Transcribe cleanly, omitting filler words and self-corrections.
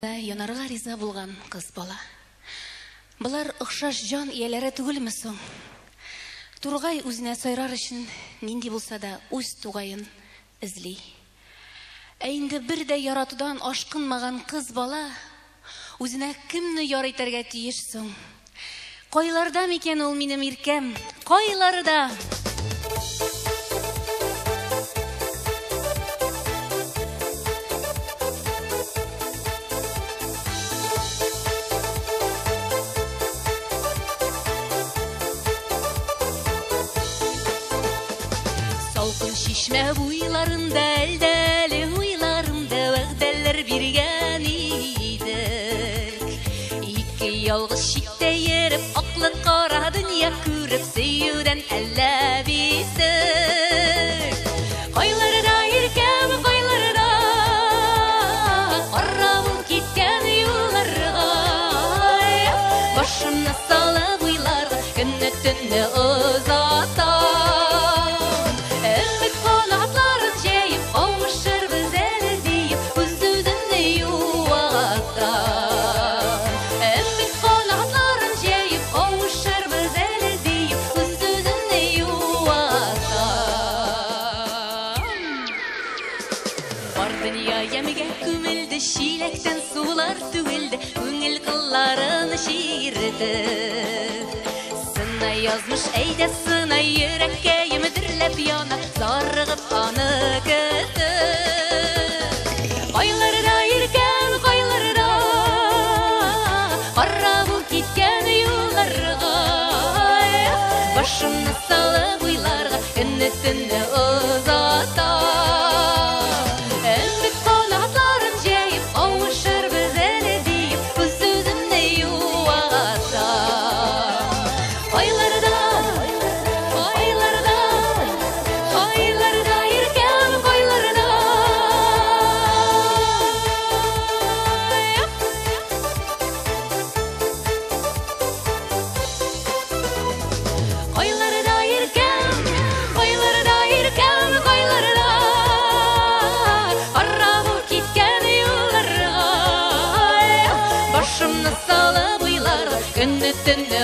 Янарга риза булган кыз бала. Булар охшаш жан ияләре түгелме соң? Тургай үзенә сайрар өчен нинди булса да үз тугайын эзли. Ә инде бер дә яратудан ашкынмаган кыз бала үзенә кемне яр итәргә тиеш соң? Кайларда микән ул минем иркәм? Кайларда? Салкын шишмә буйларында әлдәле уйларымда вәгъдәләр биргән идек. Ике ялгыз читтә йөреп, аклы кара дөнья күреп, сөюдән әллә бисек. Кайларда иркәм, кайларда, каравыл киткән юлларга, башымны салып уйларга, көнне-төнне озата. Ямигә күмелде, шилектән сулар түгелде, күңел кылларын шиерде. Сынай язмыш, әйдә сынай, йөрәккә емдерләп яна, зарыгып аны көтте. Кайларда иркәм, кайларда, каравыл киткән юлларга, башымны салып уйларга, көнне-төнне озата. Башымны салып уйларга, көнне-төнне